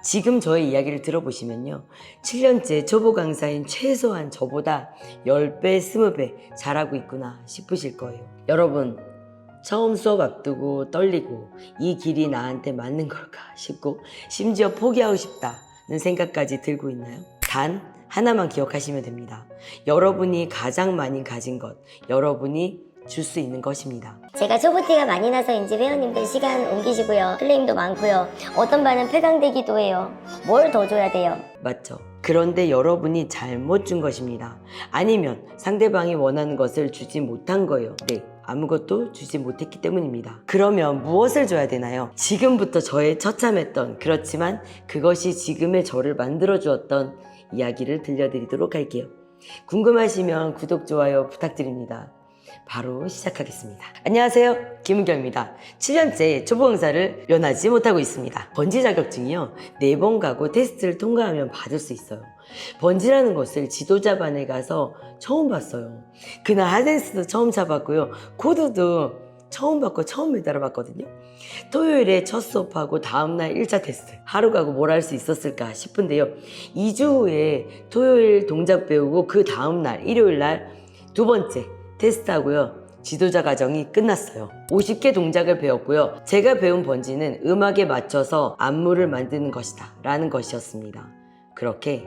지금 저의 이야기를 들어보시면요, 7년째 초보 강사인 최소한 저보다 10배, 20배 잘하고 있구나 싶으실 거예요. 여러분, 처음 수업 앞두고 떨리고 이 길이 나한테 맞는 걸까 싶고 심지어 포기하고 싶다는 생각까지 들고 있나요? 단 하나만 기억하시면 됩니다. 여러분이 가장 많이 가진 것, 여러분이 줄 수 있는 것입니다. 제가 초보티가 많이 나서인지 회원님들 시간 옮기시고요. 클레임도 많고요. 어떤 반은 폐강되기도 해요. 뭘 더 줘야 돼요? 맞죠? 그런데 여러분이 잘못 준 것입니다. 아니면 상대방이 원하는 것을 주지 못한 거예요. 네, 아무것도 주지 못했기 때문입니다. 그러면 무엇을 줘야 되나요? 지금부터 저의 처참했던, 그렇지만 그것이 지금의 저를 만들어 주었던 이야기를 들려드리도록 할게요. 궁금하시면 구독, 좋아요 부탁드립니다. 바로 시작하겠습니다. 안녕하세요, 김은경입니다. 7년째 초보 강사를 면하지 못하고 있습니다. 번지 자격증이요, 4번 가고 테스트를 통과하면 받을 수 있어요. 번지라는 것을 지도자반에 가서 처음 봤어요. 그날 하덴스도 처음 잡았고요, 코드도 처음 받고 처음 매달아 봤거든요. 토요일에 첫 수업하고 다음날 1차 테스트, 하루 가고 뭘 할 수 있었을까 싶은데요, 2주 후에 토요일 동작 배우고 그 다음날 일요일날 2번째 테스트하고요, 지도자 과정이 끝났어요. 50개 동작을 배웠고요. 제가 배운 번지는 음악에 맞춰서 안무를 만드는 것이다 라는 것이었습니다. 그렇게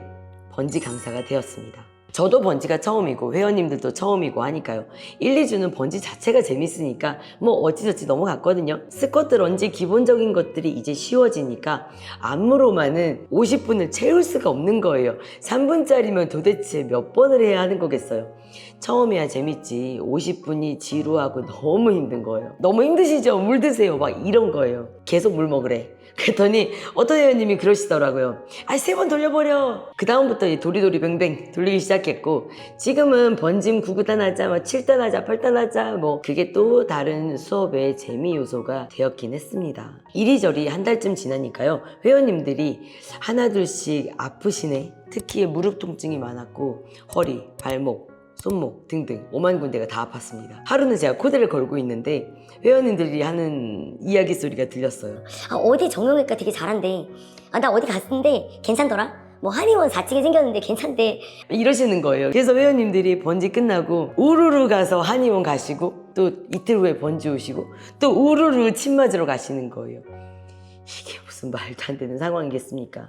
번지 강사가 되었습니다. 저도 번지가 처음이고 회원님들도 처음이고 하니까요, 1, 2주는 번지 자체가 재밌으니까 뭐 어찌저찌 넘어갔거든요. 스쿼트, 런지 기본적인 것들이 이제 쉬워지니까 안무로만은 50분을 채울 수가 없는 거예요. 3분짜리면 도대체 몇 번을 해야 하는 거겠어요. 처음이야 재밌지, 50분이 지루하고 너무 힘든 거예요. 너무 힘드시죠? 물 드세요, 막 이런 거예요. 계속 물 먹으래. 그랬더니 어떤 회원님이 그러시더라고요. 아, 3번 돌려버려. 그 다음부터 도리도리 뱅뱅 돌리기 시작했고, 지금은 번짐 9구단 하자, 7단 하자, 8단 하자, 뭐 그게 또 다른 수업의 재미 요소가 되었긴 했습니다. 이리저리 한 달쯤 지나니까요, 회원님들이 하나둘씩 아프시네. 특히 무릎 통증이 많았고 허리, 발목, 손목 등등 5만 군데가 다 아팠습니다. 하루는 제가 코드를 걸고 있는데 회원님들이 하는 이야기 소리가 들렸어요. 어디 정형외과 되게 잘한대. 나 어디 갔는데 괜찮더라? 뭐 한의원 4층에 생겼는데 괜찮대. 이러시는 거예요. 그래서 회원님들이 번지 끝나고 우르르 가서 한의원 가시고, 또 이틀 후에 번지 오시고, 또 우르르 침 맞으러 가시는 거예요. 이게 무슨 말도 안 되는 상황이겠습니까?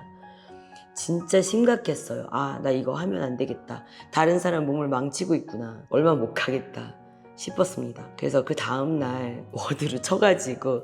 진짜 심각했어요. 아, 나 이거 하면 안 되겠다. 다른 사람 몸을 망치고 있구나. 얼마 못 가겠다 싶었습니다. 그래서 그 다음날 워드로 쳐가지고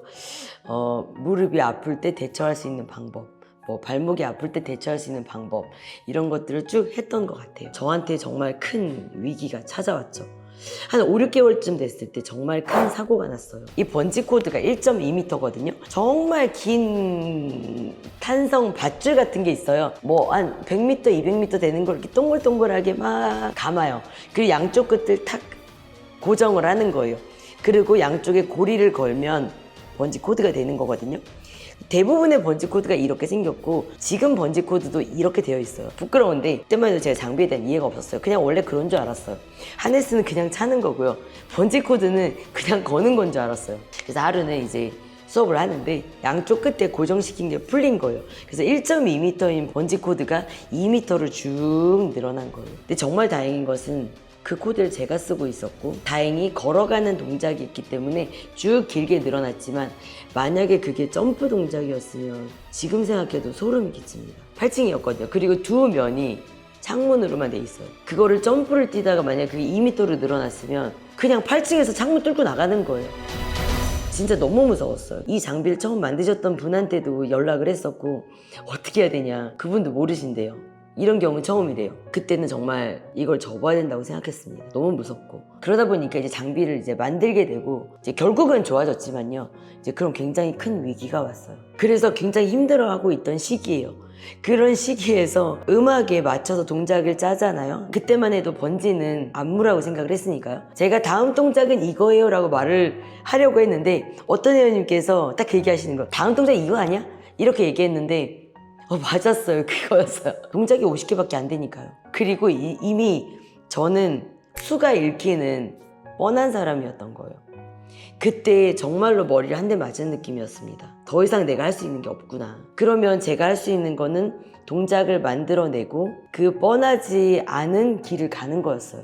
무릎이 아플 때 대처할 수 있는 방법, 뭐 발목이 아플 때 대처할 수 있는 방법, 이런 것들을 쭉 했던 것 같아요. 저한테 정말 큰 위기가 찾아왔죠. 한 5, 6개월쯤 됐을 때 정말 큰 사고가 났어요. 이 번지 코드가 1.2m거든요. 정말 긴 탄성 밧줄 같은 게 있어요. 뭐 한 100m, 200m 되는 걸 이렇게 동글동글하게 막 감아요. 그리고 양쪽 끝을 탁 고정을 하는 거예요. 그리고 양쪽에 고리를 걸면 번지 코드가 되는 거거든요. 대부분의 번지 코드가 이렇게 생겼고, 지금 번지 코드도 이렇게 되어 있어요. 부끄러운데 그때만 해도 제가 장비에 대한 이해가 없었어요. 그냥 원래 그런 줄 알았어요. 하네스는 그냥 차는 거고요, 번지 코드는 그냥 거는 건 줄 알았어요. 그래서 하루는 이제 수업을 하는데 양쪽 끝에 고정시킨 게 풀린 거예요. 그래서 1.2m인 번지 코드가 2m로 쭉 늘어난 거예요. 근데 정말 다행인 것은 그 코드를 제가 쓰고 있었고, 다행히 걸어가는 동작이 있기 때문에 쭉 길게 늘어났지만, 만약에 그게 점프 동작이었으면 지금 생각해도 소름이 끼칩니다. 8층이었거든요. 그리고 두 면이 창문으로만 돼 있어요. 그거를 점프를 뛰다가 만약에 그게 2m로 늘어났으면 그냥 8층에서 창문 뚫고 나가는 거예요. 진짜 너무 무서웠어요. 이 장비를 처음 만드셨던 분한테도 연락을 했었고, 어떻게 해야 되냐, 그분도 모르신대요. 이런 경우는 처음이래요. 그때는 정말 이걸 접어야 된다고 생각했습니다. 너무 무섭고. 그러다 보니까 이제 장비를 이제 만들게 되고, 이제 결국은 좋아졌지만요, 이제 그런 굉장히 큰 위기가 왔어요. 그래서 굉장히 힘들어하고 있던 시기예요. 그런 시기에서 음악에 맞춰서 동작을 짜잖아요. 그때만 해도 번지는 안무라고 생각을 했으니까요. 제가 다음 동작은 이거예요 라고 말을 하려고 했는데, 어떤 회원님께서 딱 얘기하시는 거예요. 다음 동작 이거 아니야? 이렇게 얘기했는데 맞았어요. 그거였어요. 동작이 50개밖에 안 되니까요. 그리고 이미 저는 수가 잃기는 뻔한 사람이었던 거예요. 그때 정말로 머리를 한 대 맞은 느낌이었습니다. 더 이상 내가 할 수 있는 게 없구나. 그러면 제가 할 수 있는 거는 동작을 만들어내고 그 뻔하지 않은 길을 가는 거였어요.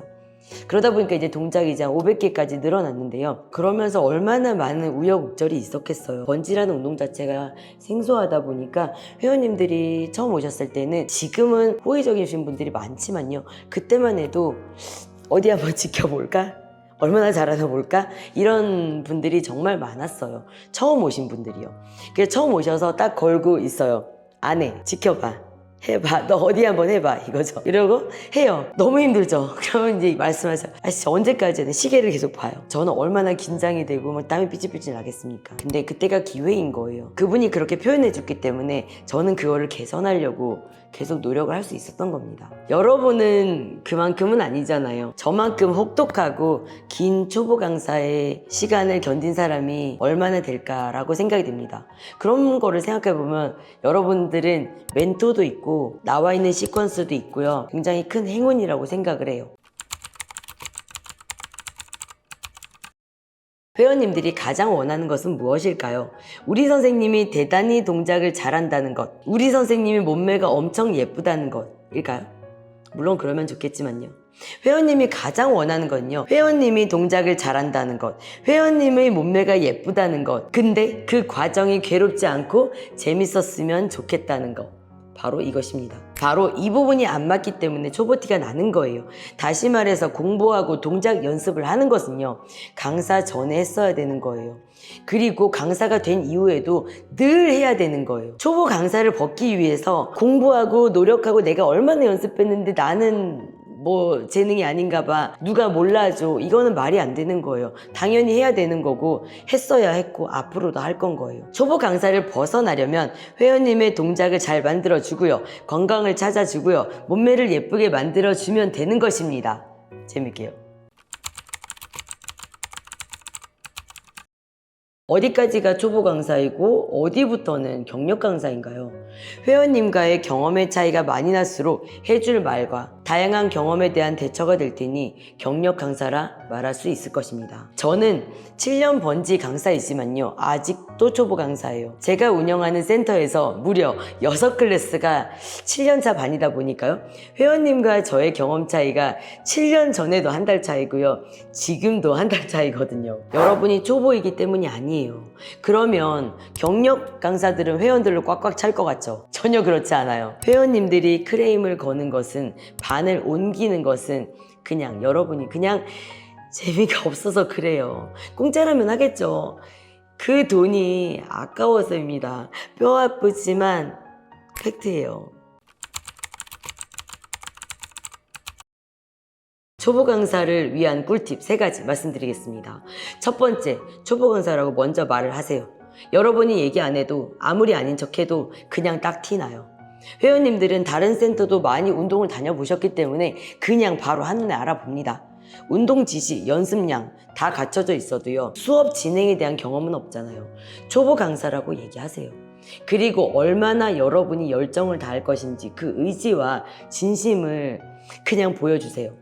그러다 보니까 이제 동작이 이제 500개까지 늘어났는데요. 그러면서 얼마나 많은 우여곡절이 있었겠어요. 번지라는 운동 자체가 생소하다 보니까 회원님들이 처음 오셨을 때는, 지금은 호의적이신 분들이 많지만요, 그때만 해도 어디 한번 지켜볼까? 얼마나 잘하나 볼까? 이런 분들이 정말 많았어요. 처음 오신 분들이요. 그래서 처음 오셔서 딱 걸고 있어요. 안 해. 지켜봐. 해봐. 너 어디 한번 해봐. 이거죠. 이러고 해요. 너무 힘들죠. 그러면 이제 말씀하세요. 아씨, 언제까지는 시계를 계속 봐요. 저는 얼마나 긴장이 되고 막 땀이 삐질삐질 나겠습니까? 근데 그때가 기회인 거예요. 그분이 그렇게 표현해 줬기 때문에 저는 그거를 개선하려고 계속 노력을 할 수 있었던 겁니다. 여러분은 그만큼은 아니잖아요. 저만큼 혹독하고 긴 초보 강사의 시간을 견딘 사람이 얼마나 될까라고 생각이 듭니다. 그런 거를 생각해 보면 여러분들은 멘토도 있고 나와 있는 시퀀스도 있고요. 굉장히 큰 행운이라고 생각을 해요. 회원님들이 가장 원하는 것은 무엇일까요? 우리 선생님이 대단히 동작을 잘한다는 것, 우리 선생님이 몸매가 엄청 예쁘다는 것일까요? 물론 그러면 좋겠지만요. 회원님이 가장 원하는 건요, 회원님이 동작을 잘한다는 것, 회원님의 몸매가 예쁘다는 것, 근데 그 과정이 괴롭지 않고 재밌었으면 좋겠다는 것, 바로 이것입니다. 바로 이 부분이 안 맞기 때문에 초보티가 나는 거예요. 다시 말해서 공부하고 동작 연습을 하는 것은요, 강사 전에 했어야 되는 거예요. 그리고 강사가 된 이후에도 늘 해야 되는 거예요. 초보 강사를 벗기 위해서 공부하고 노력하고 내가 얼마나 연습했는데 나는 뭐 재능이 아닌가 봐, 누가 몰라줘, 이거는 말이 안 되는 거예요. 당연히 해야 되는 거고 했어야 했고 앞으로도 할 건 거예요. 초보 강사를 벗어나려면 회원님의 동작을 잘 만들어주고요, 건강을 찾아주고요, 몸매를 예쁘게 만들어주면 되는 것입니다. 재밌게요. 어디까지가 초보 강사이고 어디부터는 경력 강사인가요? 회원님과의 경험의 차이가 많이 날수록 해줄 말과 다양한 경험에 대한 대처가 될 테니 경력 강사라 말할 수 있을 것입니다. 저는 7년 번지 강사이지만요, 아직도 초보 강사예요. 제가 운영하는 센터에서 무려 6클래스가 7년차 반이다 보니까요, 회원님과 저의 경험 차이가 7년 전에도 한 달 차이고요, 지금도 한 달 차이거든요. 여러분이 초보이기 때문이 아니에요. 그러면 경력 강사들은 회원들로 꽉꽉 찰 것 같죠? 전혀 그렇지 않아요. 회원님들이 크레임을 거는 것은, 반을 옮기는 것은 그냥 여러분이 그냥 재미가 없어서 그래요. 공짜라면 하겠죠. 그 돈이 아까워서입니다. 뼈 아프지만 팩트예요. 초보 강사를 위한 꿀팁 3가지 말씀드리겠습니다. 첫 번째, 초보 강사라고 먼저 말을 하세요. 여러분이 얘기 안 해도, 아무리 아닌 척 해도 그냥 딱 티나요. 회원님들은 다른 센터도 많이 운동을 다녀보셨기 때문에 그냥 바로 한눈에 알아봅니다. 운동 지시, 연습량 다 갖춰져 있어도요, 수업 진행에 대한 경험은 없잖아요. 초보 강사라고 얘기하세요. 그리고 얼마나 여러분이 열정을 다할 것인지 그 의지와 진심을 그냥 보여주세요.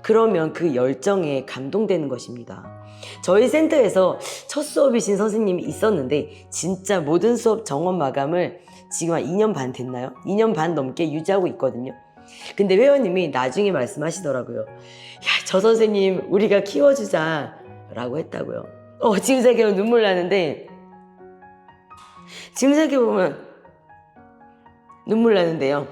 그러면 그 열정에 감동되는 것입니다. 저희 센터에서 첫 수업이신 선생님이 있었는데 진짜 모든 수업 정원 마감을 지금 한 2년 반 됐나요? 2년 반 넘게 유지하고 있거든요. 근데 회원님이 나중에 말씀하시더라고요. 야, 저 선생님 우리가 키워주자 라고 했다고요. 지금 생각해보면 눈물 나는데, 지금 생각해보면 눈물 나는데요,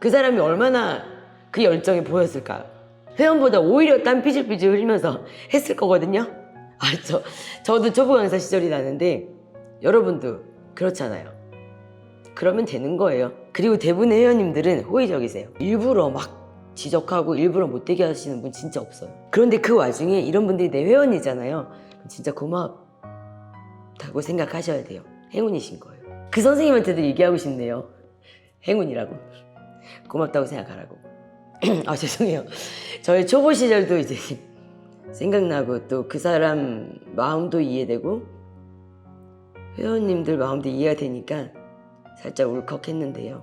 그 사람이 얼마나 그 열정이 보였을까요? 회원보다 오히려 땀 삐질삐질 흘리면서 했을 거거든요. 저도 초보 강사 시절이 나는데 여러분도 그렇잖아요. 그러면 되는 거예요. 그리고 대부분의 회원님들은 호의적이세요. 일부러 막 지적하고 일부러 못되게 하시는 분 진짜 없어요. 그런데 그 와중에 이런 분들이 내 회원이잖아요. 진짜 고맙다고 생각하셔야 돼요. 행운이신 거예요. 그 선생님한테도 얘기하고 싶네요. 행운이라고. 고맙다고 생각하라고. 죄송해요. 저의 초보 시절도 이제 생각나고, 또 그 사람 마음도 이해되고 회원님들 마음도 이해가 되니까 살짝 울컥했는데요.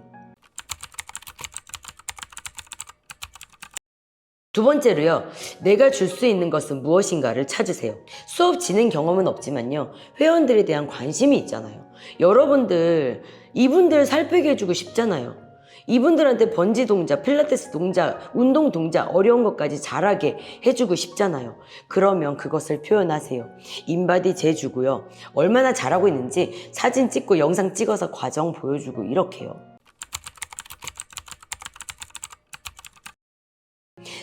두 번째로요, 내가 줄 수 있는 것은 무엇인가를 찾으세요. 수업 진행 경험은 없지만요, 회원들에 대한 관심이 있잖아요. 여러분들, 이분들 살 빼게 해주고 싶잖아요. 이분들한테 번지 동작, 필라테스 동작, 운동 동작, 어려운 것까지 잘하게 해주고 싶잖아요. 그러면 그것을 표현하세요. 인바디 재주고요. 얼마나 잘하고 있는지 사진 찍고 영상 찍어서 과정 보여주고 이렇게요.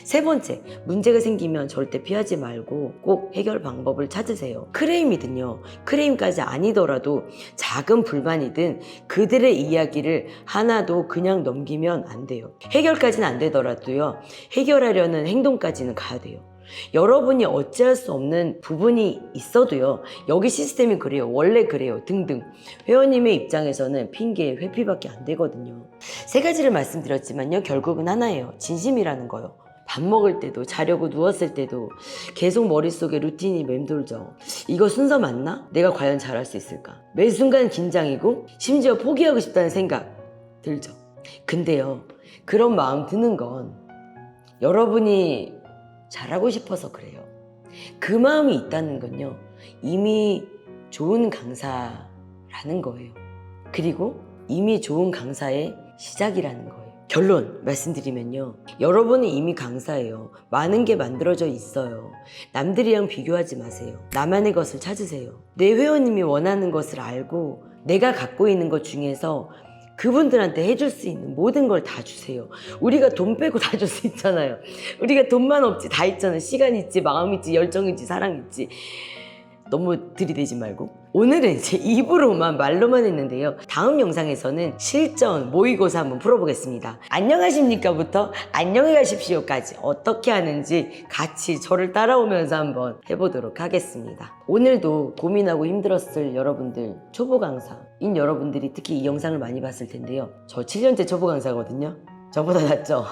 세 번째, 문제가 생기면 절대 피하지 말고 꼭 해결 방법을 찾으세요. 크레임이든요, 크레임까지 아니더라도 작은 불만이든 그들의 이야기를 하나도 그냥 넘기면 안 돼요. 해결까지는 안 되더라도요, 해결하려는 행동까지는 가야 돼요. 여러분이 어찌할 수 없는 부분이 있어도요, 여기 시스템이 그래요, 원래 그래요 등등, 회원님의 입장에서는 핑계, 회피밖에 안 되거든요. 세 가지를 말씀드렸지만요, 결국은 하나예요. 진심이라는 거요. 밥 먹을 때도, 자려고 누웠을 때도 계속 머릿속에 루틴이 맴돌죠. 이거 순서 맞나? 내가 과연 잘할 수 있을까? 매 순간 긴장이고 심지어 포기하고 싶다는 생각 들죠. 근데요, 그런 마음 드는 건 여러분이 잘하고 싶어서 그래요. 그 마음이 있다는 건요, 이미 좋은 강사라는 거예요. 그리고 이미 좋은 강사의 시작이라는 거예요. 결론 말씀드리면요, 여러분이 이미 강사예요. 많은 게 만들어져 있어요. 남들이랑 비교하지 마세요. 나만의 것을 찾으세요. 내 회원님이 원하는 것을 알고 내가 갖고 있는 것 중에서 그분들한테 해줄 수 있는 모든 걸 다 주세요. 우리가 돈 빼고 다 줄 수 있잖아요. 우리가 돈만 없지 다 있잖아요. 시간 있지, 마음 있지, 열정 있지, 사랑 있지. 너무 들이대지 말고. 오늘은 이제 입으로만, 말로만 했는데요, 다음 영상에서는 실전 모의고사 한번 풀어보겠습니다. 안녕하십니까부터 안녕히 가십시오까지 어떻게 하는지 같이 저를 따라오면서 한번 해보도록 하겠습니다. 오늘도 고민하고 힘들었을 여러분들, 초보 강사인 여러분들이 특히 이 영상을 많이 봤을 텐데요, 저 7년째 초보 강사거든요. 저보다 낫죠?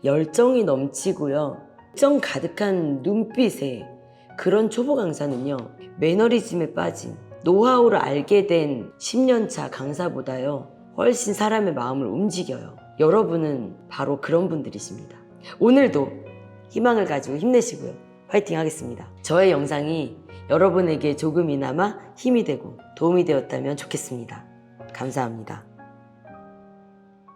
열정이 넘치고요, 열정 가득한 눈빛에 그런 초보 강사는요, 매너리즘에 빠진, 노하우를 알게 된 10년차 강사보다요 훨씬 사람의 마음을 움직여요. 여러분은 바로 그런 분들이십니다. 오늘도 희망을 가지고 힘내시고요, 화이팅 하겠습니다. 저의 영상이 여러분에게 조금이나마 힘이 되고 도움이 되었다면 좋겠습니다. 감사합니다.